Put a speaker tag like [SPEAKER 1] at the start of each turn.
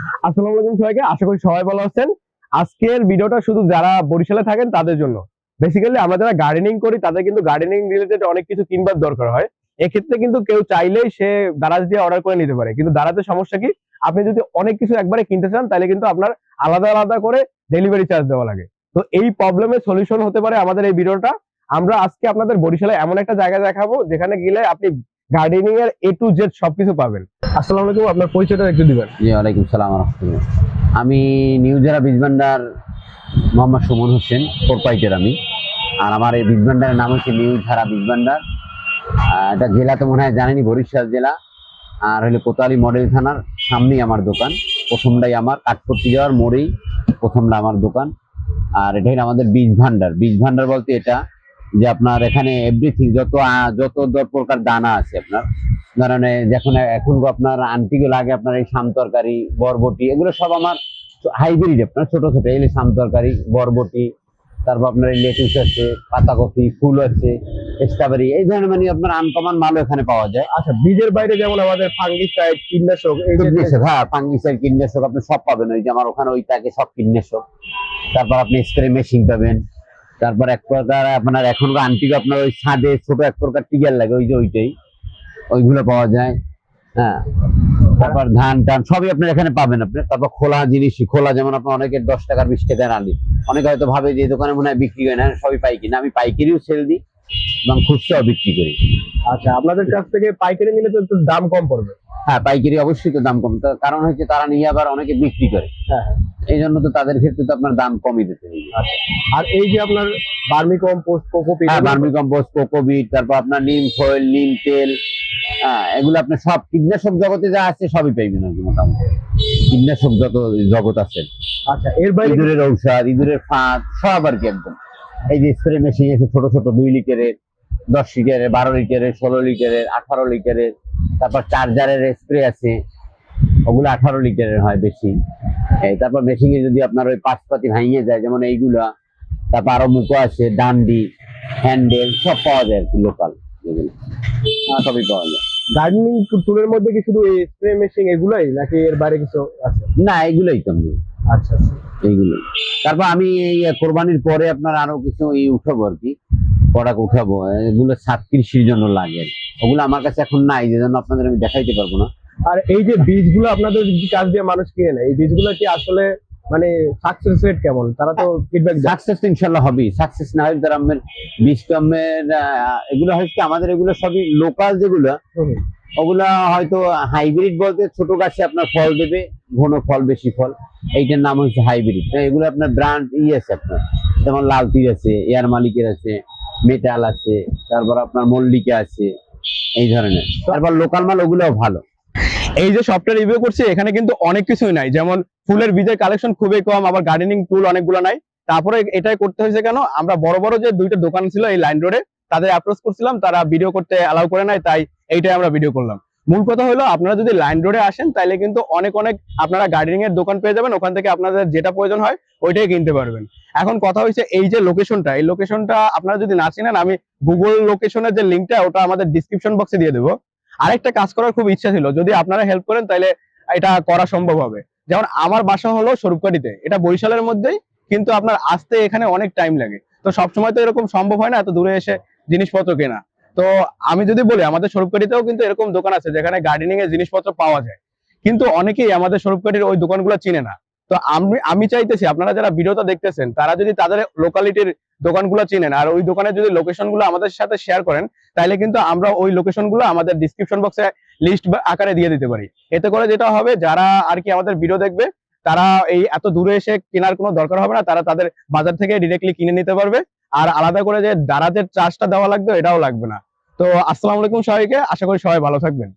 [SPEAKER 1] আসসালামু আলাইকুম সবাইকে, আশা করি সবাই ভালো আছেন। আজকের ভিডিওটা শুধু যারা বরিশালে থাকেন তাদের জন্য। বেসিক্যালি আমরা যারা গার্ডেনিং করি তাদের কিন্তু গার্ডেনিং রিলেটেড অনেক কিছু কিনবার দরকার হয়। এক্ষেত্রে কিন্তু কেউ চাইলেই সে দারাজ দিয়ে অর্ডার করে নিতে পারে, কিন্তু দারাজের সমস্যা কি, আপনি যদি অনেক কিছু একবারে কিনতে চান তাহলে কিন্তু আপনার আলাদা আলাদা করে ডেলিভারি চার্জ দেওয়া লাগে। তো এই প্রবলেমের সলিউশন হতে পারে আমাদের এই ভিডিওটা। আমরা আজকে আপনাদের বরিশালে এমন একটা জায়গা দেখাবো যেখানে গেলে আপনি গার্ডেনিং এর এ টু জেড সবকিছু পাবেন। আসসালামু আলাইকুম, আপনার পরিচয়টা একটু দিবেন?
[SPEAKER 2] জি, ওয়ালাইকুম সালাম রাহমাতুল্লাহ। আমি নিউ জেলা বীজ ভান্ডার মোহাম্মদ সুমন হোসেন, প্রোপাইটার আমি। আর আমার এই বীজ ভান্ডারের নাম হচ্ছে নিউ ঝাড়া বীজ ভান্ডার। এটা জেলা তো মনে হয় জানেনি, বরিশাল জেলা। আর হলো কোতোয়ালি মডেল থানার সামনেই আমার দোকান। প্রথমটাই আমার কাঠপট্টি যাওয়ার মোড়েই প্রথমটা আমার দোকান। আর এটাই আমাদের বীজ ভান্ডার। বীজ ভান্ডার বলতে এটা যে আপনার এখানে এভরিথিং যত প্রকার দানা আছে আপনার ধরেন, যখন এখন আপনার আন্টিগুলো লাগে আপনার এই শাম তরকারি, বরবটি, এগুলো সব আমার হাইব্রিড। আপনার ছোট ছোট এই শাম তরকারি, বরবটি, তারপর আপনার এই লেটুস আছে, পাতাকপি, ফুল আছে, স্ট্রবেরি, এই ধরনের মানে আপনার আনকমন মালও এখানে পাওয়া যায়।
[SPEAKER 1] আচ্ছা, বীজের বাইরে যেমন আমাদের ফাঙ্গিসাইড, কীটনাশক,
[SPEAKER 2] হ্যাঁ, ফাঙ্গিসাইড, কীটনাশক আপনি সব পাবেন। ওই যে আমার ওখানে ওই থাকে সব কীটনাশক। তারপর আপনি স্প্রে মেশিন পাবেন। তারপর এক প্রকার আপনার এখনকার আন্টিকে আপনার ওই ছাদে ছোট এক প্রকার টিগার লাগে, ওই যে ওইটাই, ওইগুলো পাওয়া যায়। হ্যাঁ, তারপর ধান টান সবই আপনার এখানে পাবেন। আপনার তারপর খোলা জিনিস, খোলা যেমন আপনার অনেকের 10 টাকার 20 টাকার আলি, অনেকে হয়তো ভাবে যে দোকানে মনে হয় বিক্রি হয় না, সবই পাইকারি। না, আমি পাইকারিও সেল দিই এবং খুচরাও বিক্রি করি।
[SPEAKER 1] আচ্ছা, আপনাদের কাছ থেকে পাইকারি নিলে তো একটু দাম কম পড়বে।
[SPEAKER 2] হ্যাঁ, পাইকারি অবশ্যই তো দাম কম, তার কারণ হচ্ছে তারা নিয়ে আবার অনেকে বিক্রি করে।
[SPEAKER 1] হ্যাঁ,
[SPEAKER 2] এই জন্য তো তাদের ক্ষেত্রে তো আপনার দাম কমই দিতে হবে।
[SPEAKER 1] আচ্ছা। আর এই যে আপনার ভার্মি কম্পোস্ট, কোকোপিট,
[SPEAKER 2] হ্যাঁ, ভার্মি কম্পোস্ট, কোকোবিট, তারপর আপনার নিম ফয়েল, নিম তেল, হ্যাঁ, এগুলো আপনার সব কীটনাশক জগতে যা আছে সবই পাইবেন আর কি। মোটামুটি কীটনাশক যত জগৎ আছে।
[SPEAKER 1] আচ্ছা, এর বাইরে
[SPEAKER 2] ইঁদুরের ঔষধ, ইঁদুরের ফাঁদ, সব আর কি একদম। এই যে স্প্রে মেশিন আছে ছোট ছোট, 2 লিটারের, 10 লিটারের, 12 লিটারের, 16 লিটারের, 18 লিটারের। তারপর চার্জারের স্প্রে আছে, ওগুলো 18 লিটারের হয় বেশি। তারপর মেশিনে যদি আপনার ওই পাশপাতি ভাঙিয়ে যায়, যেমন এইগুলা। তারপর আরো মুখো আছে, ডান্ডি, হ্যান্ডেল, সব পাওয়া যায় আর কি, লোকাল যেগুলো সবই পাওয়া যায়।
[SPEAKER 1] গার্ডেনিং টুলের মধ্যে কি শুধু এই স্প্রে মেশিন এগুলাই, নাকি এর বাইরে কিছু আছে?
[SPEAKER 2] না, এগুলোই তো আমি,
[SPEAKER 1] আচ্ছা আচ্ছা,
[SPEAKER 2] এইগুলো। তারপর আমি এই কোরবানির পরে আপনার আরো কিছু উঠাবো আর কি, প্রোডাক্ট উঠাবো। এগুলো ছাদ কৃষির জন্য লাগে, ওগুলো আমার কাছে এখন নাই, যে জন্য আপনাদের আমি দেখাইতে পারবো না।
[SPEAKER 1] আর এই যে বীজগুলো আপনাদের কাছ দিয়ে মানুষ কিনে নেয়, এই বীজগুলো কি আসলে মানে সাকসেস রেট কেমন? তারা তো ফিডব্যাক
[SPEAKER 2] সাকসেস তো ইনশাল্লাহ হবে। সাকসেস না হয় তার আমের বীজ কমের, এগুলো হচ্ছে আমাদের এগুলো সবই লোকাল যেগুলো, ওগুলা হয়তো হাইব্রিড বলতে ছোট গাছে আপনার ফল দেবে, ঘন ফল, বেশি ফল, এইটার নাম হচ্ছে হাইব্রিড। এগুলো আপনার ব্র্যান্ড আছে আপনার, যেমন লাল তীর আছে, এয়ার মালিকের আছে, মেটাল আছে, তারপর আপনার মল্লিকা আছে, এই ধরনের। তারপর লোকাল মাল ওগুলোও ভালো।
[SPEAKER 1] এই যে সফটওয়্যার রিভিউ করছি, এখানে কিন্তু অনেক কিছুই নাই, যেমন ফুলের বীজের কালেকশন খুবই কম, আবার গার্ডেনিং টুল অনেকগুলো নাই। তারপরে এটাই করতে হয়েছে কেন, আমরা বড় বড় যে 2টা দোকান ছিল এই লাইন রোডে, তাদের অ্যাপ্রোচ করছিলাম, তারা ভিডিও করতে অ্যালাউ করে নাই, তাই এইটাই আমরা ভিডিও করলাম। মূল কথা হলো, আপনারা যদি লাইন রোডে আসেন তাহলে কিন্তু অনেক অনেক আপনারা গার্ডেনিং এর দোকান পেয়ে যাবেন, ওখান থেকে আপনাদের যেটা প্রয়োজন হয় ওইটাই কিনতে পারবেন। এখন কথা হচ্ছে এই যে লোকেশনটা, এই লোকেশনটা আপনারা যদি না চিনেন, আমি গুগল লোকেশনের যে লিঙ্কটা ওটা আমাদের ডিসক্রিপশন বক্সে দিয়ে দেবো। আরেকটা কাজ করার খুব ইচ্ছা ছিল, যদি আপনারা হেল্প করেন তাহলে এটা করা সম্ভব হবে। যেমন আমার বাসা হলো স্বরূপকাঠিতে, এটা বরিশালের মধ্যেই, কিন্তু আপনার আসতে এখানে অনেক টাইম লাগে। তো সবসময় তো এরকম সম্ভব হয় না এত দূরে এসে জিনিসপত্র কেনা। তো আমি যদি বলি, আমাদের স্বরূপকাঠিতেও কিন্তু এরকম দোকান আছে যেখানে গার্ডেনিং এর জিনিসপত্র পাওয়া যায়, কিন্তু অনেকেই আমাদের স্বরূপকাঠির ওই দোকানগুলো চিনে না। তো আমি চাইতেছি আপনারা যারা ভিডিওটা দেখতেছেন তারা যদি তাদের লোকালিটির দোকানগুলো চিনেন আর ওই দোকানের যদি লোকেশন গুলো আমাদের সাথে শেয়ার করেন, তাহলে কিন্তু আমরা ওই লোকেশন গুলো আমাদের ডিসক্রিপশন বক্সে লিস্ট আকারে দিয়ে দিতে পারি। এতে করে যেটা হবে, যারা আর কি আমাদের ভিডিও দেখবে তারা এই এত দূরে এসে কেনার কোনো দরকার হবে না, তারা তাদের বাজার থেকে ডিরেক্টলি কিনে নিতে পারবে। আর আলাদা করে যে দারাজের চার্জটা দেওয়া লাগবে এটাও লাগবে না। তো আসসালামু আলাইকুম সবাইকে, আশা করি সবাই ভালো থাকবেন।